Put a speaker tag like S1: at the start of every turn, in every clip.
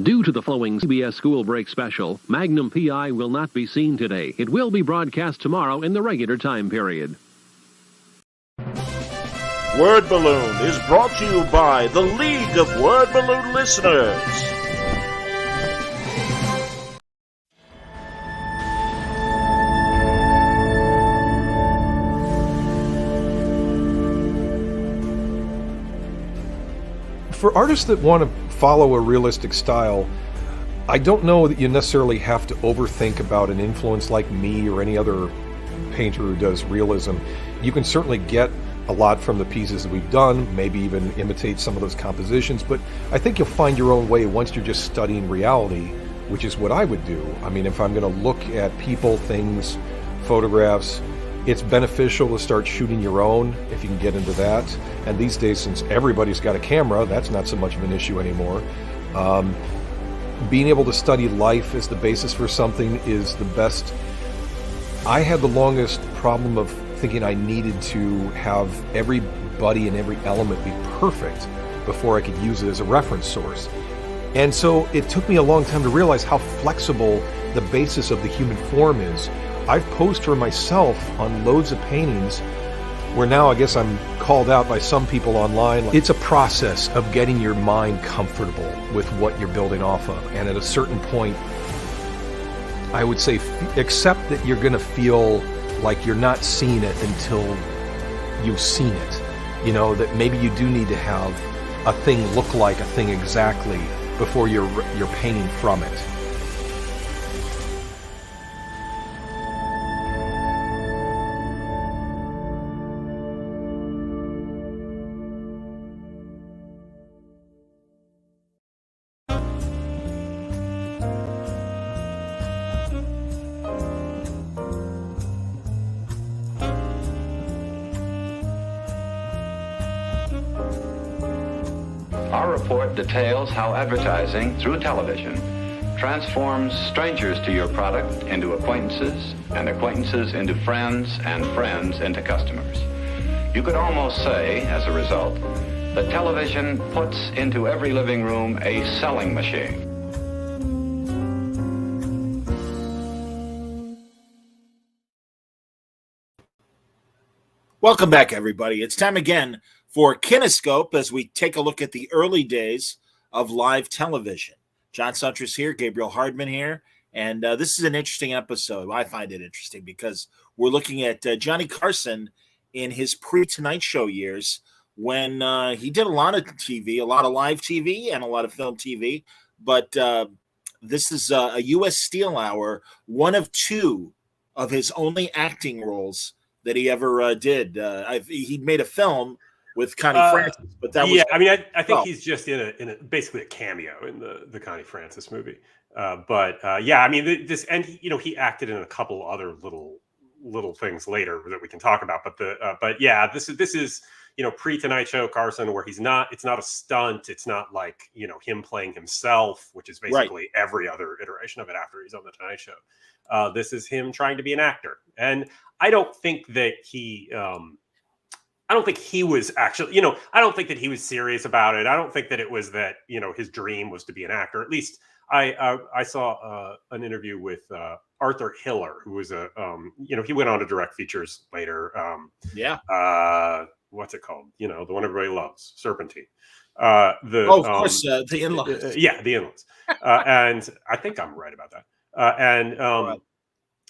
S1: Due to the following CBS School Break special, Magnum PI will not be seen today. It will be broadcast tomorrow in the regular time period.
S2: Word Balloon is brought to you by the League of Word Balloon Listeners.
S3: For artists that want to follow a realistic style, I don't know that you necessarily have to overthink about an influence like me or any other painter who does realism. You can certainly get a lot from the pieces that we've done, maybe even imitate some of those compositions, but I think you'll find your own way once you're just studying reality, which is what I would do. I mean, if I'm going to look at people, things, photographs, it's beneficial to start shooting your own if you can get into that. And these days, since everybody's got a camera, that's not so much of an issue anymore. Being able to study life as the basis for something is the best. I had the longest problem of thinking I needed to have everybody and every element be perfect before I could use it as a reference source. And so it took me a long time to realize how flexible the basis of the human form is. I've posed for myself on loads of paintings where now I guess I'm called out by some people online. It's a process of getting your mind comfortable with what you're building off of. And at a certain point, I would say accept that you're going to feel like you're not seeing it until you've seen it. You know, that maybe you do need to have a thing look like a thing exactly before you're painting from it.
S4: Our report details how advertising through television transforms strangers to your product into acquaintances, and acquaintances into friends, and friends into customers. You could almost say, as a result, that television puts into every living room a selling machine.
S2: Welcome back, everybody. It's time again for Kinescope as we take a look at the early days of live television. John Suntress here, Gabriel Hardman here, and this is an interesting episode. I find it interesting because we're looking at Johnny Carson in his pre-Tonight Show years when he did a lot of TV, a lot of live TV and a lot of film TV, but this is a U.S. Steel Hour, one of two of his only acting roles that he ever did. He made a film with Connie Francis, but that was
S5: I mean, I think he's just in a basically a cameo in the Connie Francis movie. I mean, this, and he acted in a couple other little things later that we can talk about. But this is pre-Tonight Show Carson, where it's not a stunt. It's not like him playing himself, which is basically every other iteration of it after he's on the Tonight Show. This is him trying to be an actor, and I don't think that he. I don't think he was actually, I don't think that he was serious about it. I don't think that it was that, his dream was to be an actor. At least I saw an interview with Arthur Hiller, who was he went on to direct features later. What's it called? The one everybody loves, Serpentine. The In-Laws. The In-Laws. And I think I'm right about that.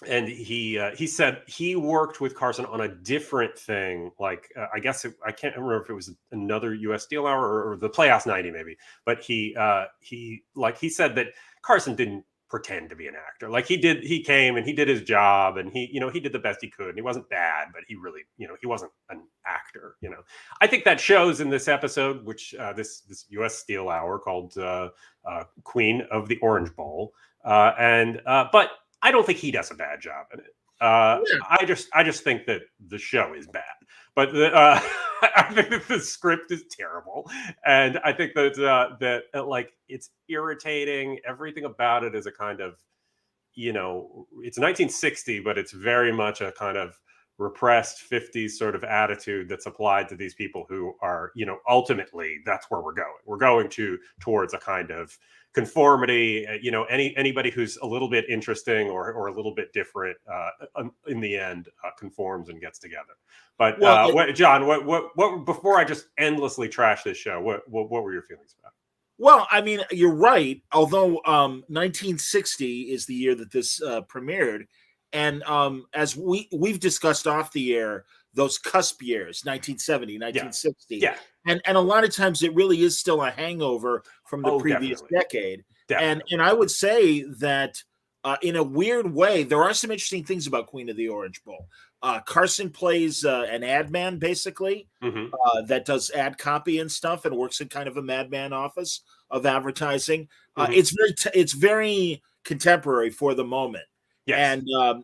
S5: And he said he worked with Carson on a different thing. Like, I can't remember if it was another U.S. Steel Hour or the Playhouse 90 maybe. But he said that Carson didn't pretend to be an actor. Like he came and he did his job and he did the best he could. And he wasn't bad, but he really, he wasn't an actor, I think that shows in this episode, which this U.S. Steel Hour called Queen of the Orange Bowl. But I don't think he does a bad job in it. I just think that the show is bad, but I think that the script is terrible, and I think that it's irritating. Everything about it is a kind of, it's 1960, but it's very much a kind of repressed 50s sort of attitude that's applied to these people who are, ultimately that's where we're going. We're going towards a kind of conformity. Anybody who's a little bit interesting or a little bit different, in the end, conforms and gets together. But John, what before I just endlessly trash this show, what were your feelings about it?
S2: Well, I mean, you're right. Although 1960 is the year that this premiered, and as we've discussed off the air, those cusp years, 1970, 1960, and a lot of times it really is still a hangover from the previous decade. Definitely. And I would say that in a weird way, there are some interesting things about Queen of the Orange Bowl. Carson plays an ad man, basically, that does ad copy and stuff, and works in kind of a madman office of advertising. It's very contemporary for the moment. Yes.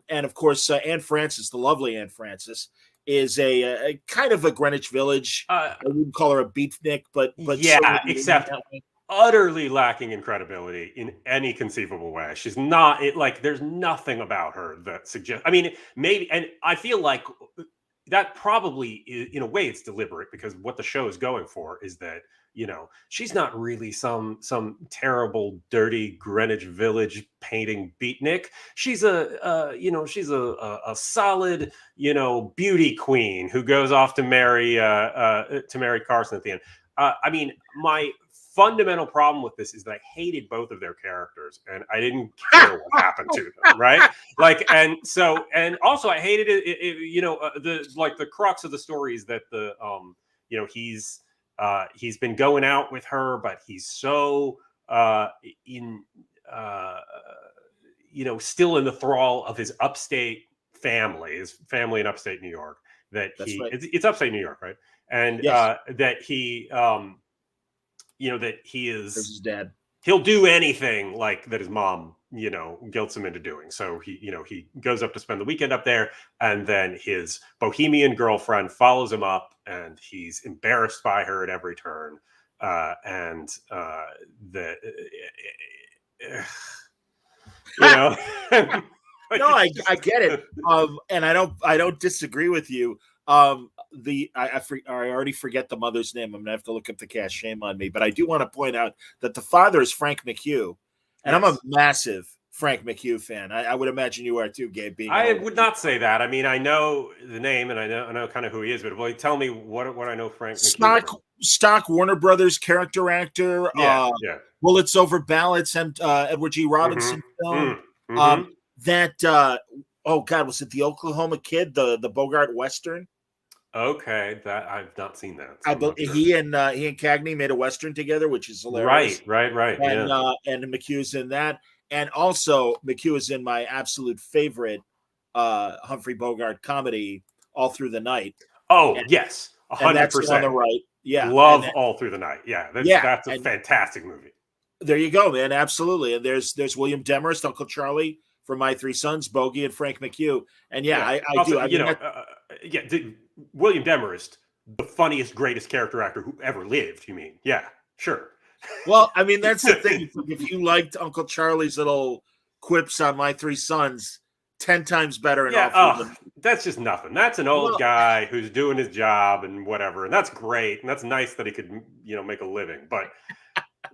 S2: And of course, Anne Francis, the lovely Anne Francis, is a kind of a Greenwich Village. I wouldn't call her a beatnik, but
S5: except utterly lacking in credibility in any conceivable way. She's not there's nothing about her that suggests. I mean, maybe, and I feel like that probably is, in a way, it's deliberate, because what the show is going for is that she's not really some terrible, dirty Greenwich Village painting beatnik. She's a solid, beauty queen who goes off to marry Carson at the end. I mean, my fundamental problem with this is that I hated both of their characters, and I didn't care what happened to them, right? And also I hated it. The crux of the story is that he's been going out with her, but he's so still in the thrall of his upstate family, his family in upstate New York, that it's upstate New York, right? And that he that he is
S2: his dad.
S5: He'll do anything that his mom, guilts him into doing. So he goes up to spend the weekend up there, and then his bohemian girlfriend follows him up, and he's embarrassed by her at every turn. No,
S2: I get it. And I don't disagree with you. I already forget the mother's name. I'm gonna have to look up the cast. Shame on me. But I do want to point out that the father is Frank McHugh, and I'm a massive Frank McHugh fan. I would imagine you are too, Gabe.
S5: I would not say that. I mean, I know the name, and I know kind of who he is. But tell me what I know Frank McHugh.
S2: Stock Warner Brothers character actor. Bullets Over Ballots, and Edward G. Robinson film. Was it the Oklahoma Kid, the Bogart Western?
S5: Okay, that I've not seen that.
S2: So he and Cagney made a Western together, which is hilarious.
S5: Right.
S2: And McHugh's in that, and also McHugh is in my absolute favorite Humphrey Bogart comedy, All Through the Night.
S5: Yes, 100%.
S2: On the right,
S5: love All Through the Night. That's a fantastic movie.
S2: There you go, man. Absolutely. And there's William Demarest, Uncle Charlie from My Three Sons, Bogey, and Frank McHugh. And I
S5: do. William Demarest, the funniest, greatest character actor who ever lived. You mean? Yeah, sure.
S2: Well, I mean, that's the thing. If you liked Uncle Charlie's little quips on My Three Sons, 10 times better.
S5: That's just nothing. That's an old guy who's doing his job and whatever, and that's great, and that's nice that he could, make a living. But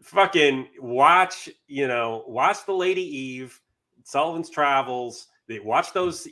S5: fucking watch The Lady Eve, Sullivan's Travels. They watch those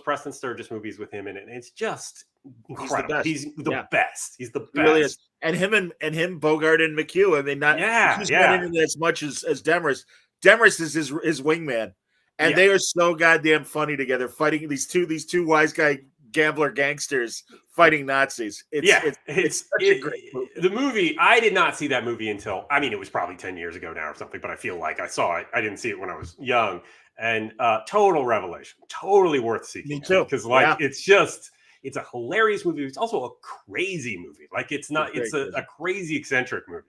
S5: Preston Sturges movies with him in it, and it's just incredible. He's the best. He's the best. He really is.
S2: And him, Bogart and McHugh. I mean, not in as much as Demarest. Demarest is his wingman, and they are so goddamn funny together, fighting these two wise guy gambler gangsters fighting Nazis. It's such a great movie.
S5: The movie, I did not see that movie until, it was probably 10 years ago now or something, but I feel like I saw it. I didn't see it when I was young. And total revelation, totally worth seeing.
S2: Me too.
S5: Because it's a hilarious movie. It's also a crazy movie. It's a crazy eccentric movie.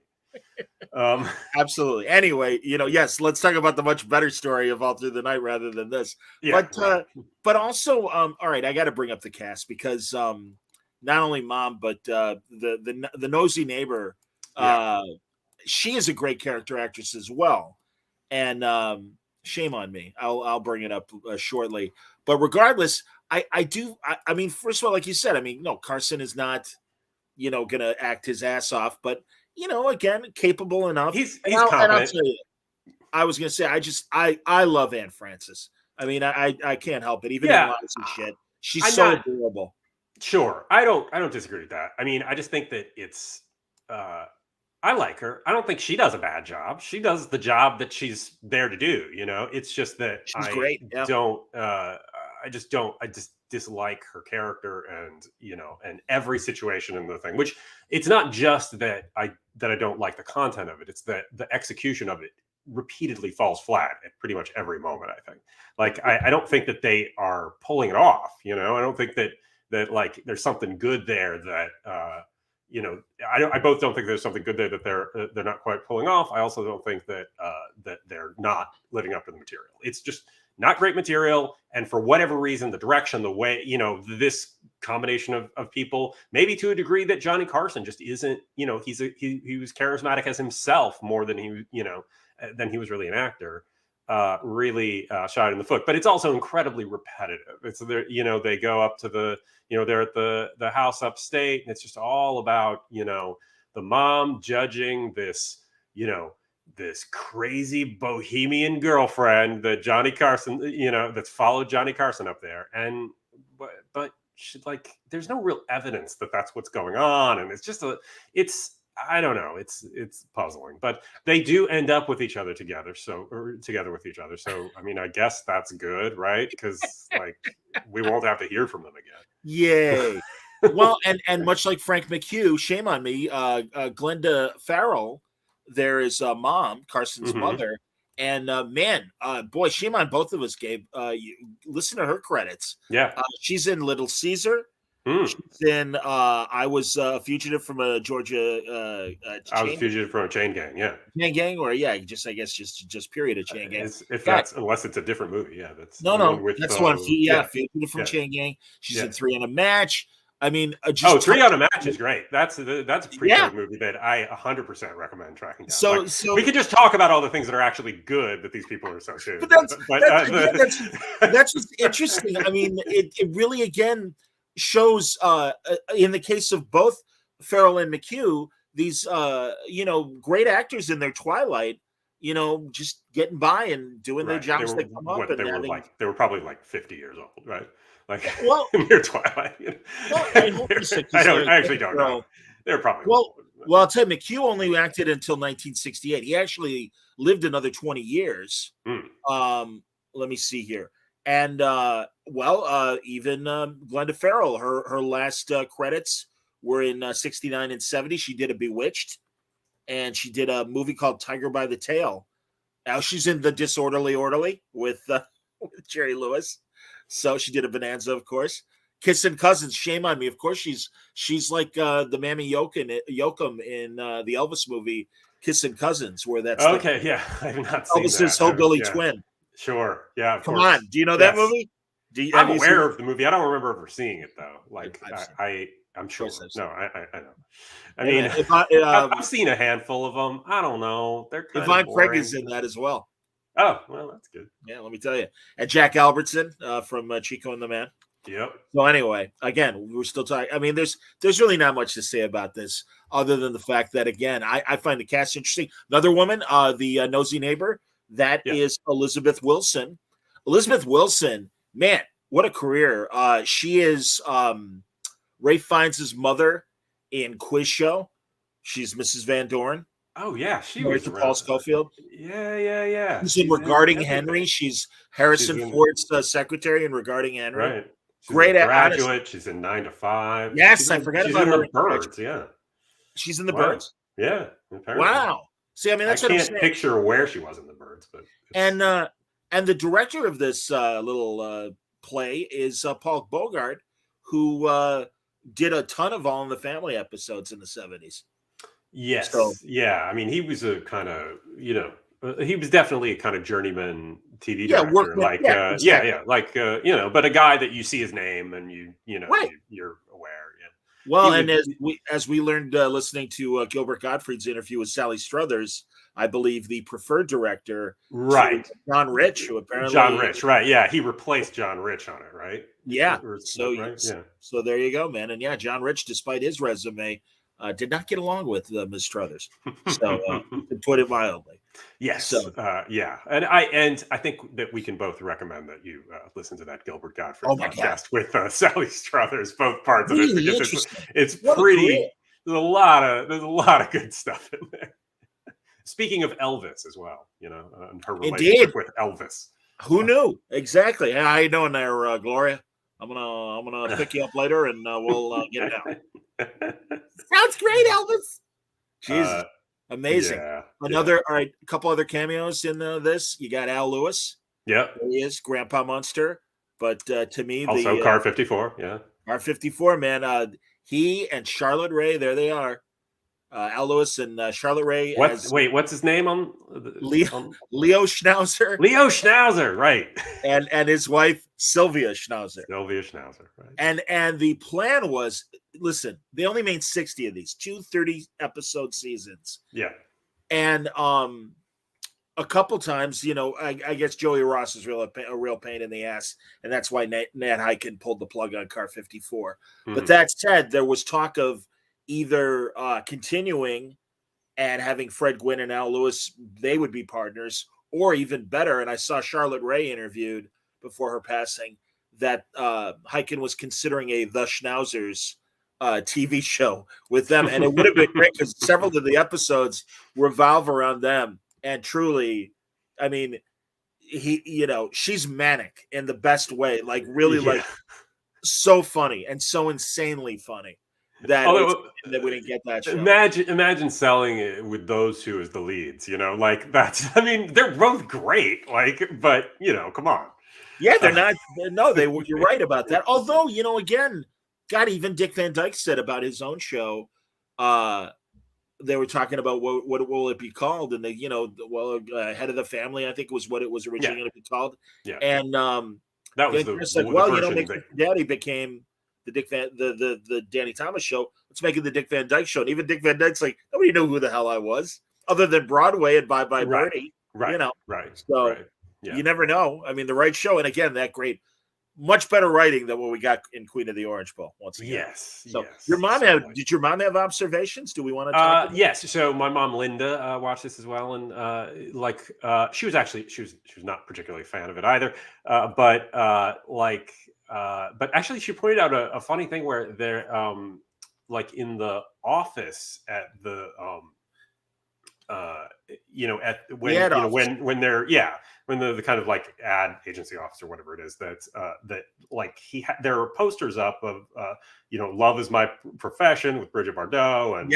S2: Absolutely. Anyway, yes, let's talk about the much better story of All Through the Night rather than this. But also, all right, I got to bring up the cast because not only Mom, but the nosy neighbor, she is a great character actress as well, and Shame on me. I'll bring it up shortly. But regardless, I mean, first of all, like you said, I mean, no, Carson is not, going to act his ass off, but again, capable enough.
S5: He's
S2: competent.
S5: And
S2: I'll tell you, I was going to say, I love Anne Francis. I mean, I can't help it. Even in lies and shit, she's adorable.
S5: Sure, I don't disagree with that. I mean, I just think that it's. I like her. I don't think she does a bad job. She does the job that she's there to do. It's just that
S2: she's great. Yeah.
S5: I just dislike her character and every situation in the thing. Which it's not just that I don't like the content of it. It's that the execution of it repeatedly falls flat at pretty much every moment. I think. Like I don't think that they are pulling it off. I don't think that like there's something good there that. I both don't think there's something good there that they're not quite pulling off. I also don't think that that they're not living up to the material. It's just not great material, and for whatever reason, the direction, the way, this combination of people, maybe to a degree that Johnny Carson just isn't. He was charismatic as himself more than he was really an actor. Really shot in the foot, but it's also incredibly repetitive. It's there, they go up to the, they're at the house upstate, and it's just all about, the mom judging this, this crazy bohemian girlfriend that Johnny Carson, that's followed Johnny Carson up there, and but she, like, there's no real evidence that that's what's going on, and I don't know. It's puzzling, but they do end up with each other together. So with each other. So, I mean, I guess that's good, right? Because like we won't have to hear from them again.
S2: Yay. Well, and much like Frank McHugh, shame on me, Glenda Farrell, there is mom, Carson's mother. And boy, shame on both of us, Gabe. Listen to her credits.
S5: Yeah.
S2: She's in Little Caesar. She's in I was a fugitive from a Georgia
S5: I was a fugitive from a chain gang,
S2: chain gang, or I guess just period of chain gang.
S5: Unless it's a different movie, that's
S2: that's the one. Fugitive from chain gang. She's in 3 on a Match. I mean,
S5: 3 on a Match is great. That's a pretty good movie that I 100% recommend tracking down. So we could just talk about all the things that are actually good that these people are associated.
S2: That's what's interesting. I mean, it really again shows in the case of both Farrell and McHugh, these great actors in their twilight, just getting by and doing their jobs that come up.
S5: They were probably like 50 years old, right? Like in their twilight. I actually don't know. They're probably
S2: well. I'll tell you, McHugh only acted until 1968. He actually lived another 20 years. Let me see here. And even Glenda Farrell, her last credits were in 69 and 70. She did a Bewitched, and she did a movie called Tiger by the Tail. Now she's in The Disorderly Orderly with Jerry Lewis. So she did a Bonanza, of course. Kissing Cousins, shame on me. Of course, she's like the Mammy Yoakum in the Elvis movie Kissing Cousins, where that's
S5: I have not seen
S2: Elvis's hillbilly twin.
S5: Sure. Yeah.
S2: Come on. Do you know that movie?
S5: I'm aware of the movie. I don't remember ever seeing it though. Like I'm sure. No, I know. I mean, I've seen a handful of them. I don't know. They're kind
S2: Yvonne Craig is in that as well.
S5: Oh, well, that's good.
S2: Yeah, let me tell you. And Jack Albertson from Chico and the Man.
S5: Yep.
S2: So anyway, again, we're still talking. I mean, there's really not much to say about this other than the fact that, again, I find the cast interesting. Another woman, the nosy neighbor, that is Elizabeth Wilson. Elizabeth Wilson, man, what a career. She is Ralph Fiennes' mother in Quiz Show. She's Mrs. Van Dorn.
S5: Oh, yeah. She was
S2: Paul Schofield.
S5: Yeah.
S2: She's in Regarding Henry. She's Harrison Ford's secretary in Regarding Henry.
S5: Right. She's
S2: great
S5: Graduate.
S2: honest.
S5: She's in 9 to 5.
S2: Yes, I forgot about her.
S5: She's in The Birds, yeah.
S2: She's in The Birds?
S5: Yeah. Apparently.
S2: Wow. See, I mean, that's what I'm saying.
S5: I can't picture where she was in The Birds, but
S2: and the director of this little play is Paul Bogart, who did a ton of All in the Family episodes in the 70s.
S5: Yes. I mean, he was a kind of, he was definitely a kind of journeyman TV director. But a guy that you see his name and you're aware.
S2: Well, and as we learned listening to Gilbert Gottfried's interview with Sally Struthers, I believe the preferred director,
S5: right,
S2: John Rich, who apparently
S5: John Rich, right? Yeah, he replaced John Rich on it, right?
S2: Yeah.
S5: Right? Yeah.
S2: So there you go, man. And yeah, John Rich, despite his resume, did not get along with Ms. Struthers. So to put it mildly.
S5: Yes. So, yeah. And I think that we can both recommend that you listen to that Gilbert Gottfried podcast with Sally Struthers, both parts of it, because it's pretty. There's a lot of good stuff in there. Speaking of Elvis as well, and her relationship with Elvis.
S2: Who knew? Exactly. How you doing there, Gloria? I'm gonna pick you up later, and we'll get it out. Sounds great, Elvis. Jesus, amazing. Yeah, all right, a couple other cameos in this. You got Al Lewis.
S5: Yeah,
S2: there he is, Grandpa Munster. But to me,
S5: also Car 54. Yeah,
S2: Car 54, man. He and Charlotte Rae, there they are. Al Lewis and Charlotte Rae.
S5: What's his name on
S2: Leo Schnauzer?
S5: Leo Schnauzer, right?
S2: And his wife Sylvia Schnauzer.
S5: Right?
S2: And the plan was, listen, they only made 60 of these, 2 30-episode seasons.
S5: Yeah.
S2: And a couple times, I guess Joey Ross is a real pain in the ass, and that's why Nat Hiken pulled the plug on Car 54. Mm-hmm. But that said, there was talk of either continuing and having Fred Gwynne and Al Lewis, they would be partners, or even better. And I saw Charlotte Rae interviewed before her passing that Hiken was considering a The Schnauzers TV show with them. And it would have been great because several of the episodes revolve around them. And truly, I mean, she's manic in the best way, like really like so funny and so insanely funny. That we didn't get that show.
S5: Imagine selling it with those two as the leads, like that's, I mean, they're both great, like, but come on.
S2: Yeah, they're not, you're right about that. Although, again, God, even Dick Van Dyke said about his own show, they were talking about what will it be called? And they, Head of the Family, I think was what it was originally going to be called.
S5: Yeah.
S2: And
S5: that was
S2: Daddy became the Danny Thomas show. Let's make it the Dick Van Dyke show. And even Dick Van Dyke's like, nobody knew who the hell I was other than Broadway and Bye Bye Birdie.
S5: Right.
S2: Right. So you never know. I mean, the right show. And again, that great, much better writing than what we got in Queen of the Orange Bowl once again.
S5: Yes.
S2: So
S5: yes,
S2: did your mom have observations? Do we want to talk about
S5: yes. So my mom Linda watched this as well, and she was not particularly a fan of it either. But actually she pointed out a funny thing where they're like in the office at the when they're the kind of like ad agency office or whatever it is that like there are posters up of Love Is My Profession with Bridget Bardot and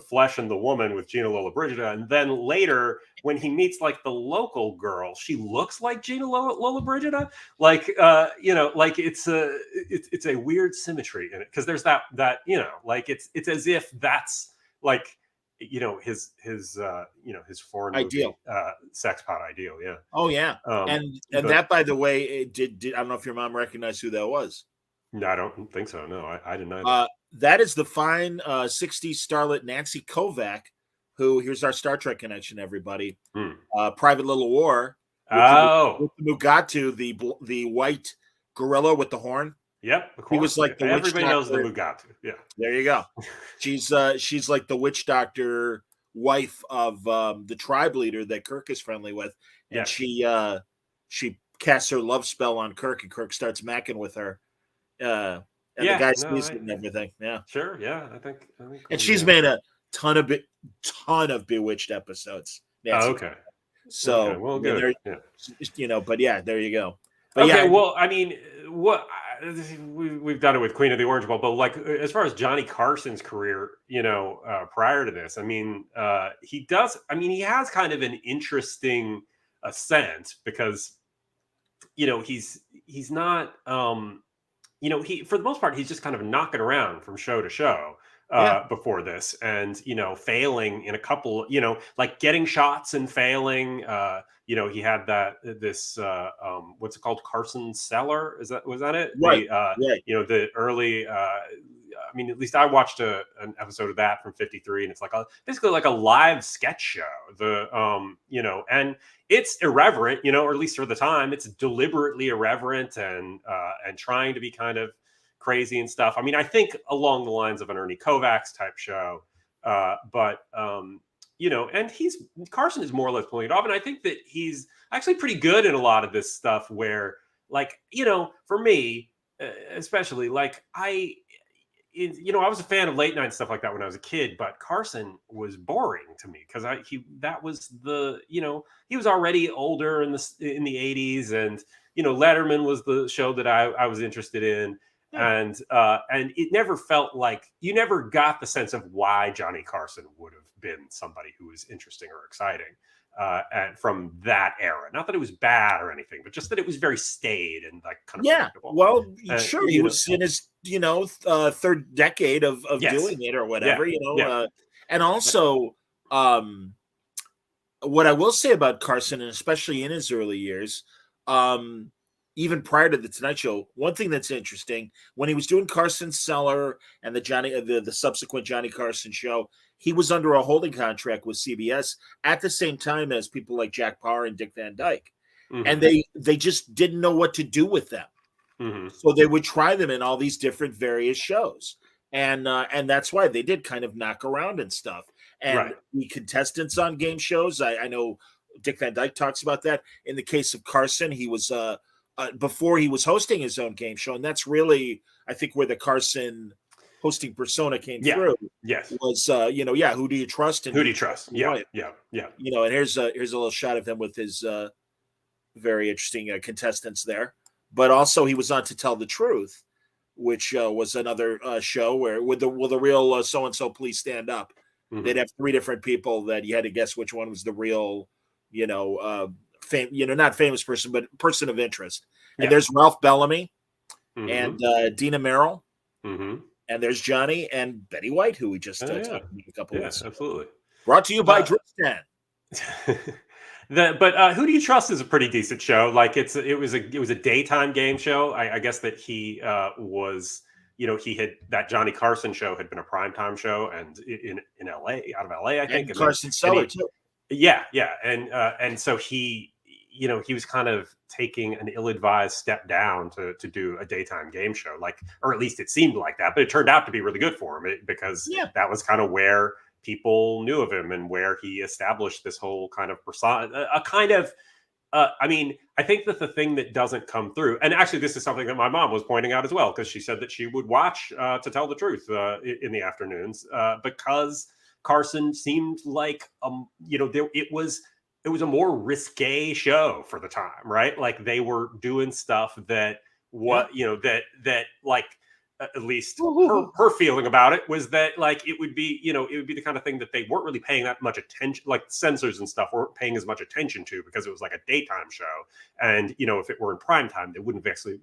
S5: Flesh and the Woman with Gina Lollobrigida, and then later when he meets like the local girl, she looks like Gina Lollobrigida, like like it's a weird symmetry in it because there's that like it's as if that's like his foreign
S2: ideal
S5: movie, sex pot ideal. Yeah.
S2: Oh yeah. And that, by the way, it did I don't know if your mom recognized who that was.
S5: No, I don't think so. No, I didn't either.
S2: That is the fine 60s starlet Nancy Kovac, who, here's our Star Trek connection, everybody. Private Little War. With the Mugatu, the white gorilla with the horn.
S5: Yep, of course.
S2: He was like the
S5: everybody knows the Mugatu. Yeah,
S2: there you go. She's like the witch doctor wife of the tribe leader that Kirk is friendly with, and she casts her love spell on Kirk, and Kirk starts macking with her. And the guy sees it and everything. Yeah,
S5: sure. Yeah, I think.
S2: And she's made a ton of Bewitched episodes.
S5: Oh, okay.
S2: So,
S5: okay. Well, good.
S2: But yeah, there you go.
S5: But okay. Well, I mean, we've done it with Queen of the Orange Bowl, but like as far as Johnny Carson's career, prior to this, I mean, he has kind of an interesting ascent because, he's not, he for the most part he's just kind of knocking around from show to show before this, and failing in a couple, like getting shots and failing. He had this what's it called, Carson Cellar? Was that it?
S2: Right.
S5: The early I mean, at least I watched an episode of that from '53, and it's like basically like a live sketch show. And it's irreverent, or at least for the time, it's deliberately irreverent and trying to be kind of crazy and stuff. I mean, I think along the lines of an Ernie Kovacs type show, but and Carson is more or less pulling it off, and I think that he's actually pretty good in a lot of this stuff. Where, like, for me, especially, like I was a fan of late night stuff like that when I was a kid, but Carson was boring to me because he was already older in the 80s, and Letterman was the show that I was interested in. And it never felt like you never got the sense of why Johnny Carson would have been somebody who was interesting or exciting and from that era. Not that it was bad or anything, but just that it was very staid and like kind of predictable.
S2: Well, sure, he was in his third decade of doing it or whatever. And also what I will say about Carson, and especially in his early years, even prior to the Tonight Show, one thing that's interesting, when he was doing Carson's Cellar and the subsequent Johnny Carson show, he was under a holding contract with CBS at the same time as people like Jack Paar and Dick Van Dyke. Mm-hmm. And they just didn't know what to do with them. Mm-hmm. So they would try them in all these different various shows. And that's why they did kind of knock around and stuff. And the contestants on game shows, I know Dick Van Dyke talks about that. In the case of Carson, he was before he was hosting his own game show, and that's really, I think, where the Carson hosting persona came through.
S5: Yes,
S2: was who do you trust? And
S5: who do you trust? Yeah.
S2: And here's a little shot of him with his very interesting contestants there. But also, he was on To Tell the Truth, which was another show where will the real so and so please stand up. Mm-hmm. They'd have three different people that you had to guess which one was the real, not famous person, but person of interest. And there's Ralph Bellamy and Dina Merrill. Mm-hmm. And there's Johnny and Betty White, who we just talked about a couple weeks ago.
S5: Absolutely.
S2: Brought to you by Dripstan.
S5: But Who Do You Trust is a pretty decent show. Like it was a daytime game show. I guess that he was, he had that Johnny Carson show had been a primetime show and in LA, out of LA, I think.
S2: And Carson Cellar too.
S5: Yeah. And so he was kind of taking an ill-advised step down to do a daytime game show, or at least it seemed like that, but it turned out to be really good for him because that was kind of where people knew of him and where he established this whole kind of persona, I think that the thing that doesn't come through, and actually this is something that my mom was pointing out as well, because she said that she would watch To Tell the Truth in the afternoons because Carson seemed like, it was a more risque show for the time, right? Like they were doing stuff that at least her feeling about it was that like it would be the kind of thing that they weren't really paying that much attention, like censors and stuff weren't paying as much attention to because it was like a daytime show. And, if it were in prime time, they wouldn't have actually,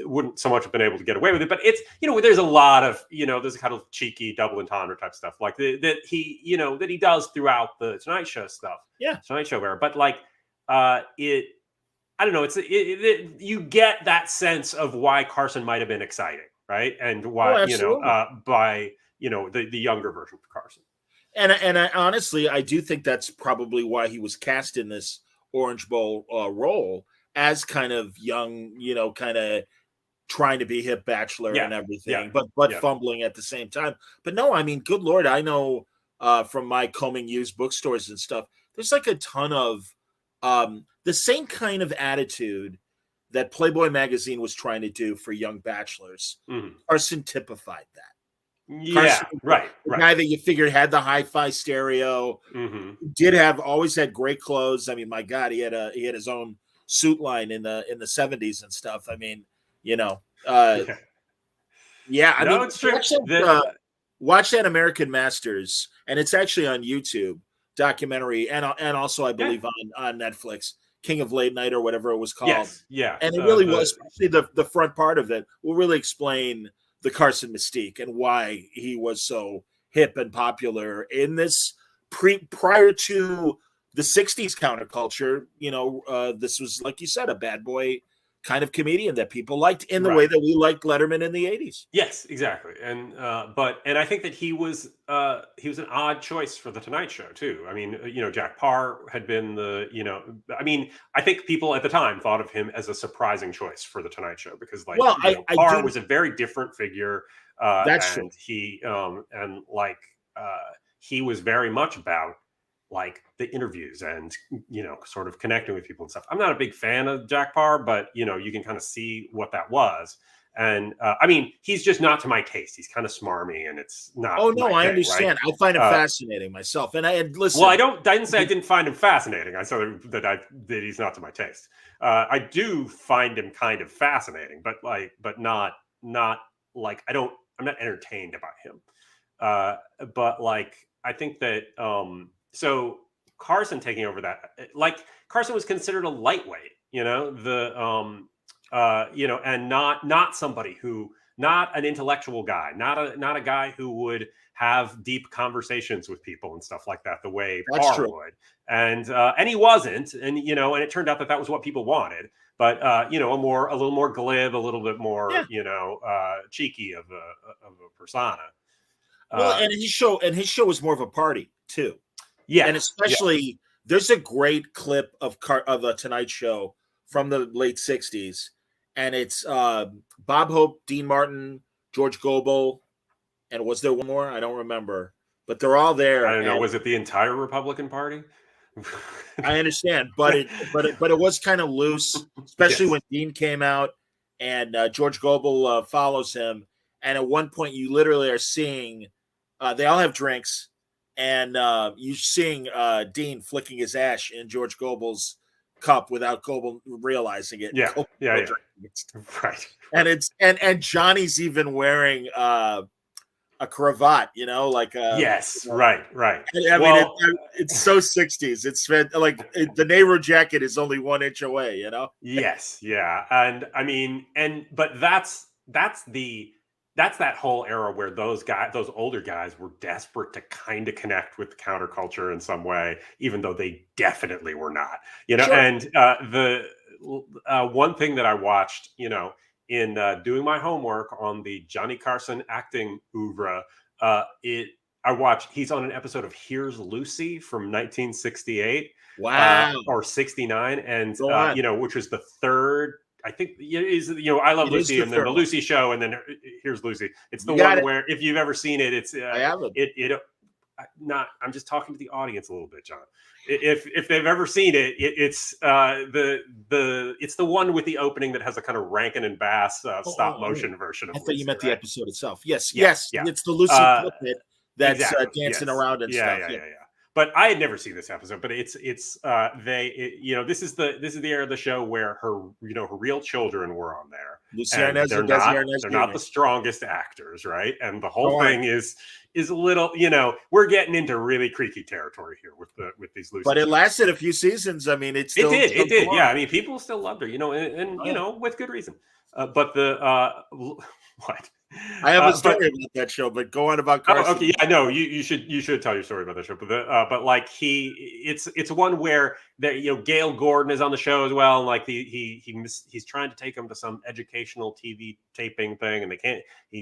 S5: wouldn't so much have been able to get away with it. But it's, there's a lot of, there's a kind of cheeky double entendre type stuff like that he does throughout the Tonight Show stuff. Yeah. Tonight Show era. But like I don't know. You get that sense of why Carson might have been exciting, right? And why, by the younger version of Carson.
S2: And I honestly, I do think that's probably why he was cast in this Orange Bowl role as kind of young, kind of trying to be hip bachelor and everything, but fumbling at the same time. But no, I mean, good Lord, I know from my combing used bookstores and stuff, there's like a ton of the same kind of attitude that Playboy magazine was trying to do for young bachelors. Mm-hmm. Carson typified that.
S5: Yeah, right.
S2: The guy that you figured had the hi-fi stereo, always had great clothes. I mean, my God, he had his own suit line in the 70s and stuff. I mean, I mean,
S5: it's true.
S2: Watch that American Masters, and it's actually on YouTube documentary, and also I believe on Netflix, King of Late Night or whatever it was called.
S5: Yes, yeah,
S2: and it really was, especially the front part of it will really explain the Carson mystique and why he was so hip and popular in this prior to the 60s counterculture. This was, like you said, a bad boy kind of comedian that people liked in the way that we liked Letterman in the 80s.
S5: Yes, exactly. And I think that he was an odd choice for the Tonight Show too. I mean, Jack Parr had been I think people at the time thought of him as a surprising choice for the Tonight Show because Parr was a very different figure.
S2: That's true.
S5: He was very much about like the interviews and, sort of connecting with people and stuff. I'm not a big fan of Jack Parr, but, you can kind of see what that was. And he's just not to my taste. He's kind of smarmy and it's not.
S2: Oh, no, I understand. Right? I find him fascinating myself. And listen.
S5: Well, I didn't say I didn't find him fascinating. I said that he's not to my taste. I do find him kind of fascinating, but not like I'm not entertained about him. But like, I think that, so Carson taking over that, like Carson was considered a lightweight, and not somebody not an intellectual guy, not a guy who would have deep conversations with people and stuff like that, the way Parr would. And he wasn't, and it turned out that was what people wanted, but a little more glib, a little bit more, cheeky of a persona.
S2: Well, and his show was more of a party too.
S5: Yeah,
S2: and especially there's a great clip of the Tonight Show from the late '60s, and it's Bob Hope, Dean Martin, George Gobel, and was there one more? I don't remember, but they're all there.
S5: I don't know. Was it the entire Republican Party?
S2: I understand, but it was kind of loose, especially when Dean came out and George Gobel follows him, and at one point you literally are seeing they all have drinks. And you're seeing Dean flicking his ash in George Gobel's cup without Gobel realizing it.
S5: Yeah. Right.
S2: And it's and Johnny's even wearing a cravat,
S5: yes, right.
S2: I mean, it's so 60s. It's like the Nehru jacket is only 1 inch away,
S5: Yes, yeah, and I mean, but that's that whole era where those older guys were desperate to kind of connect with the counterculture in some way, even though they definitely were not, Sure. And the one thing that I watched, in doing my homework on the Johnny Carson acting oeuvre, he's on an episode of Here's Lucy from 1968.
S2: Wow.
S5: Or 69. And, which was the third, I think I Love Lucy and then the Lucy Show and then Here's Lucy. It's the one where if you've ever seen it, it's
S2: I haven't.
S5: I'm just talking to the audience a little bit, John. If they've ever seen it, it's the one with the opening that has a kind of Rankin and Bass stop motion version of
S2: I thought
S5: Lucy,
S2: you meant the episode itself. Yes.
S5: Yeah.
S2: It's the Lucy clip that's dancing around and stuff.
S5: Yeah. But I had never seen this episode. But this is the era of the show where her real children were on there. They're not the strongest actors, right? And the whole thing is a little, we're getting into really creaky territory here with these Lucy.
S2: But it lasted a few seasons. I mean, it
S5: did. Yeah, I mean, people still loved her, and with good reason. But what?
S2: I have a story about that show, but go on about Carson.
S5: Oh, okay, yeah, no, you should tell your story about that show. But like it's one where Gail Gordon is on the show as well, and like he's trying to take him to some educational TV taping thing, and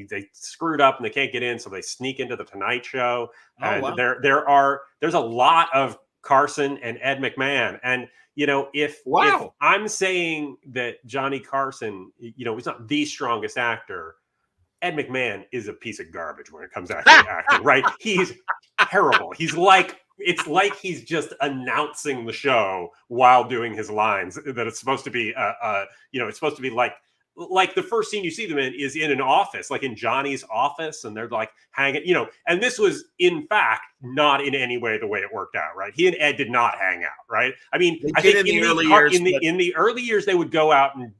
S5: they screwed up and they can't get in, so they sneak into the Tonight Show. And there's a lot of Carson and Ed McMahon, and if I'm saying that Johnny Carson, he's not the strongest actor, Ed McMahon is a piece of garbage when it comes to acting, right? He's terrible. It's like he's just announcing the show while doing his lines. That it's supposed to be, it's supposed to be like the first scene you see them in is in an office, like in Johnny's office, and they're like hanging, and this was in fact not in any way the way it worked out, right? He and Ed did not hang out, right? I mean, I think in the early years they would go out and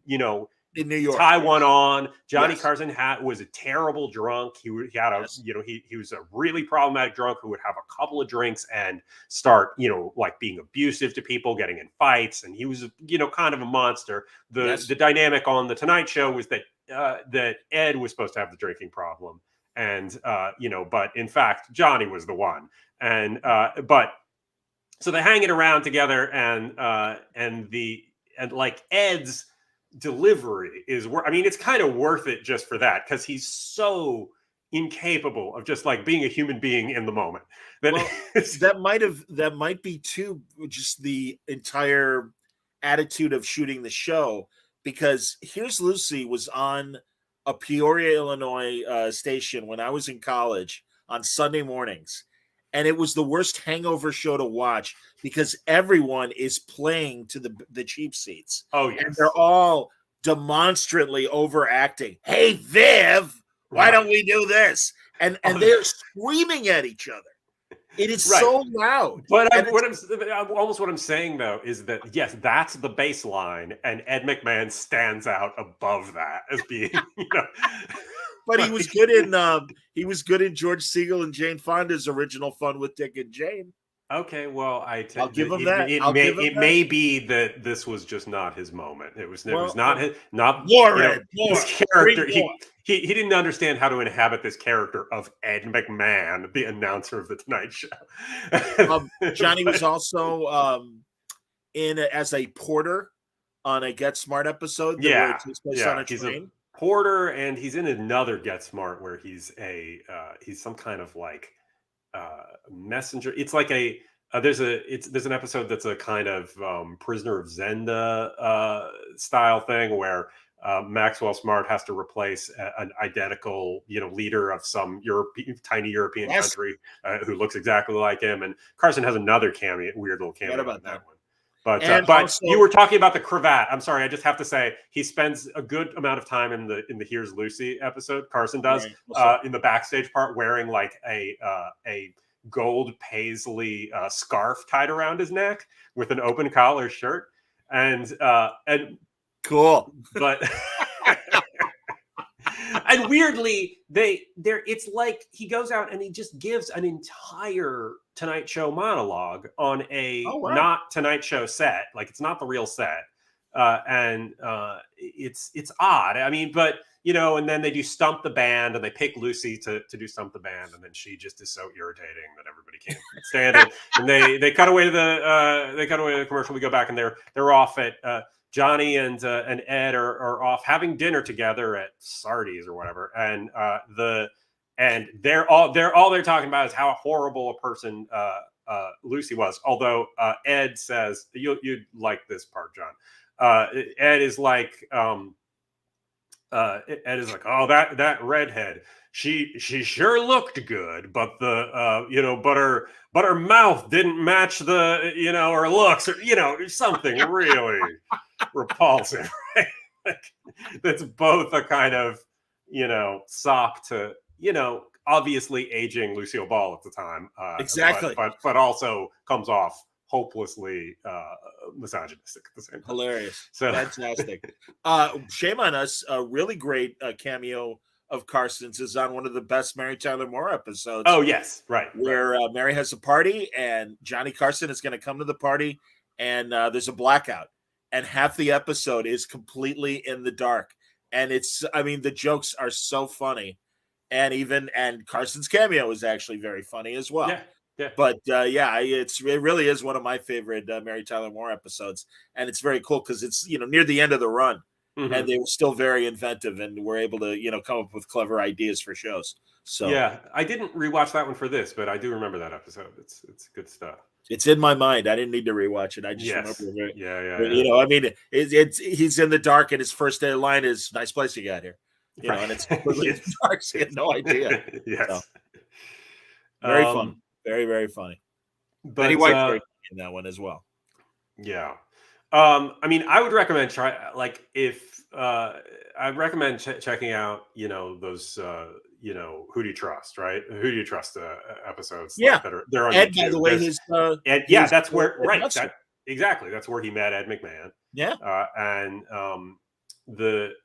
S2: in New York,
S5: tie one on. Johnny Carson was a terrible drunk. He had he was a really problematic drunk who would have a couple of drinks and start like being abusive to people, getting in fights, and he was kind of a monster. The dynamic on the Tonight Show was that that Ed was supposed to have the drinking problem, and but in fact Johnny was the one, and so they hang it around together, and like Ed's delivery is I mean, it's kind of worth it just for that, because he's so incapable of just like being a human being in the moment.
S2: That might be too just the entire attitude of shooting the show, because Here's Lucy was on a Peoria, Illinois station when I was in college on Sunday mornings, and it was the worst hangover show to watch because everyone is playing to the cheap seats.
S5: Oh yes,
S2: and they're all demonstrably overacting. Hey Viv, why don't we do this? And they're screaming at each other. It is so loud.
S5: But what I'm saying though is that yes, that's the baseline, and Ed McMahon stands out above that as being,
S2: But he was good in George Segal and Jane Fonda's original Fun with Dick and Jane.
S5: Okay, well,
S2: I'll give him that.
S5: It may be that this was just not his moment. It was not his character. He didn't understand how to inhabit this character of Ed McMahon, the announcer of the Tonight Show.
S2: Johnny was also in as a porter on a Get Smart episode.
S5: Yeah,
S2: on a train.
S5: Porter, and he's in another Get Smart where he's he's some kind of like messenger. It's like there's an episode that's a kind of Prisoner of Zenda style thing where Maxwell Smart has to replace an identical leader of some tiny European country who looks exactly like him, and Carson has another weird little cameo about that one. But also, you were talking about the cravat. I'm sorry, I just have to say he spends a good amount of time in the Here's Lucy episode. Carson does in the backstage part, wearing like a gold paisley scarf tied around his neck with an open collar shirt, and
S2: cool.
S5: But and weirdly, it's like he goes out and he just gives an entire Tonight Show monologue on a not Tonight Show set. Like, it's not the real set. And it's odd. I mean, but and then they do Stump the Band, and they pick Lucy to do Stump the Band, and then she just is so irritating that everybody can't stand it. And they cut away to the commercial. We go back, and they're off at Johnny and Ed are off having dinner together at Sardi's or whatever, and they're talking about is how horrible a person Lucy was. Although Ed says you'd like this part, John. Ed is like, oh, that redhead. She sure looked good, but but her mouth didn't match her looks, or something really repulsive. Right? Like, that's both a kind of sop to obviously aging Lucille Ball at the time,
S2: exactly,
S5: but also comes off hopelessly misogynistic at the same time.
S2: Hilarious.
S5: So
S2: fantastic. Shame on us. A really great cameo of Carson's is on one of the best Mary Tyler Moore episodes.
S5: Oh yes, right.
S2: Where Mary has a party and Johnny Carson is going to come to the party, and there's a blackout, and half the episode is completely in the dark, and the jokes are so funny, and Carson's cameo is actually very funny as well.
S5: Yeah. Yeah.
S2: But it really is one of my favorite Mary Tyler Moore episodes, and it's very cool because it's near the end of the run, and they were still very inventive and were able to come up with clever ideas for shows. So
S5: yeah, I didn't rewatch that one for this, but I do remember that episode. It's good stuff.
S2: It's in my mind. I didn't need to rewatch it. I just remember it.
S5: Yeah.
S2: He's in the dark, and his first day line is "Nice place you got here," and it's completely dark. So he had no idea.
S5: Yes,
S2: so, very fun. Very, very funny.
S5: But
S2: Betty White in that one as well.
S5: Yeah. I would recommend I'd recommend checking out, those, Who Do You Trust, right? Who Do You Trust episodes?
S2: Yeah.
S5: They're on
S2: Ed,
S5: YouTube.
S2: by the way,
S5: that's where, right. Exactly. That's where he met Ed McMahon.
S2: Yeah.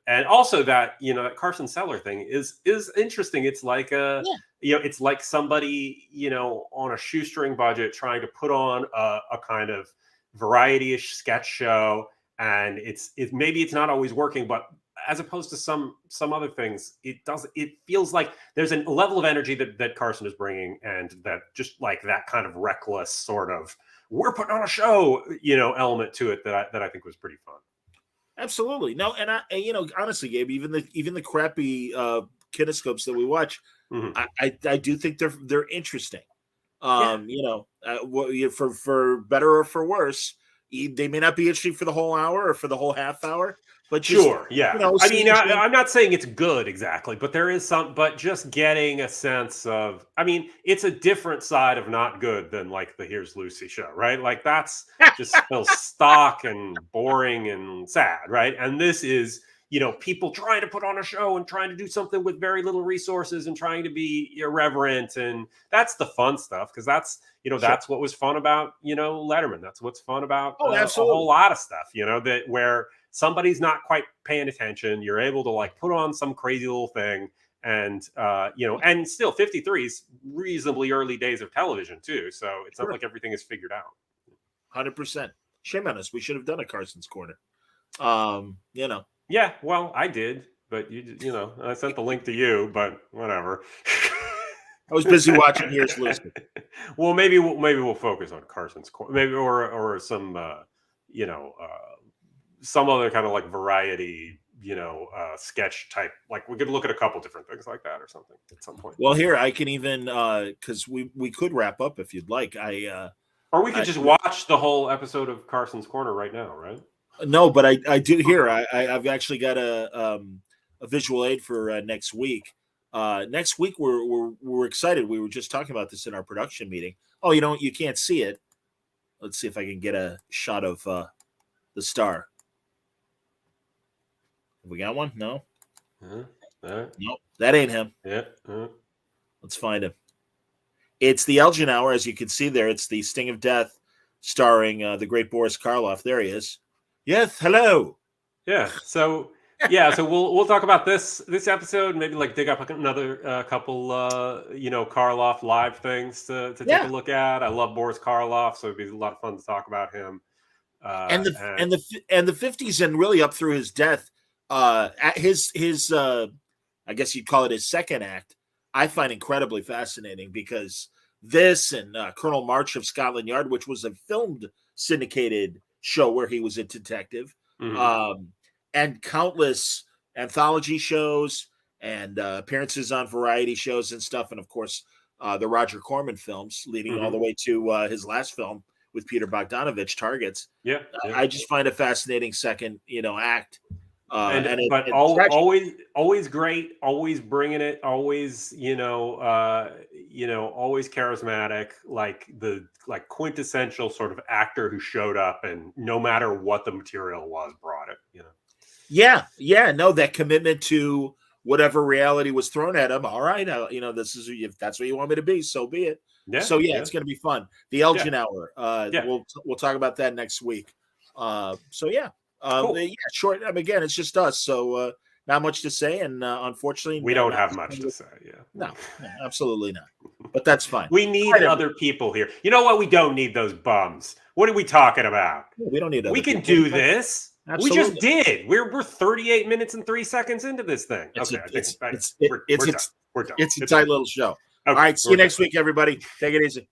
S5: And also that that Carson Seller thing is interesting. It's like it's like somebody on a shoestring budget trying to put on a kind of variety-ish sketch show, and maybe it's not always working, but as opposed to some other things, it feels like there's a level of energy that Carson is bringing, and that just like that kind of reckless sort of we're putting on a show element to it that I think was pretty fun.
S2: Absolutely. No, and honestly, Gabe, even the crappy kinescopes that we watch, I do think they're interesting. For better or for worse, they may not be interesting for the whole hour or for the whole half hour. But
S5: sure, yeah. I mean, I'm not saying it's good exactly, but there is but just getting a sense of, I mean, it's a different side of not good than like the Here's Lucy show, right? Like that's just feels stock and boring and sad, right? And this is, people trying to put on a show and trying to do something with very little resources and trying to be irreverent. And that's the fun stuff, because that's, that's what was fun about, Letterman. That's what's fun about a whole lot of stuff, that where somebody's not quite paying attention. You're able to like put on some crazy little thing, and and still 53 is reasonably early days of television too. So it's not like everything is figured out.
S2: 100%. Shame on us. We should have done a Carson's Corner.
S5: Yeah, well, I did, but I sent the link to you, but whatever.
S2: I was busy watching Here's Lucy.
S5: Well, maybe we'll focus on Carson's Corner, maybe or some some other kind of like variety, sketch type. Like we could look at a couple different things like that or something at some point.
S2: Well, here I can even because we could wrap up if you'd like.
S5: Or we could just watch the whole episode of Carson's Corner right now, right?
S2: No, but I do here. I've actually got a visual aid for next week. Next week we're excited. We were just talking about this in our production meeting. Oh, you can't see it. Let's see if I can get a shot of the star. Have we got one? No. Nope, that ain't him.
S5: Yeah.
S2: Let's find him. It's the Elgin Hour, as you can see there. It's the Sting of Death, starring the great Boris Karloff. There he is. Yes, hello.
S5: Yeah. So we'll talk about this episode. Maybe like dig up another couple Karloff live things to take a look at. I love Boris Karloff, so it'd be a lot of fun to talk about him.
S2: And the 50s and really up through his death. At his I guess you'd call it his second act, I find incredibly fascinating, because this and Colonel March of Scotland Yard, which was a filmed syndicated show where he was a detective, and countless anthology shows and appearances on variety shows and stuff, and of course the Roger Corman films, leading all the way to his last film with Peter Bogdanovich, Targets. I just find a fascinating second act.
S5: Always great, always bringing it, always always charismatic, like the quintessential sort of actor who showed up and no matter what the material was, brought it.
S2: That commitment to whatever reality was thrown at him. All right, this is, if that's what you want me to be, so be it. It's going to be fun. The Elgin Hour. We'll talk about that next week. Cool. Short. Again, it's just us, so not much to say, and unfortunately,
S5: we don't have much to say.
S2: No, absolutely not. But that's fine.
S5: We need other people here. You know what? We don't need those bums. What are we talking about?
S2: We don't need.
S5: We can do this. Absolutely. We just did. We're 38 minutes and 3 seconds into this thing. We're done.
S2: It's a tight little show. Okay, all right. See you next week, everybody. Take it easy.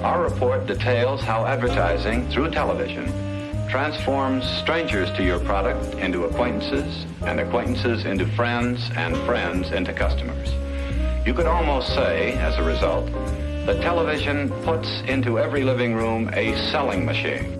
S4: Our report details how advertising through television transforms strangers to your product into acquaintances, and acquaintances into friends, and friends into customers. You could almost say, as a result, that television puts into every living room a selling machine.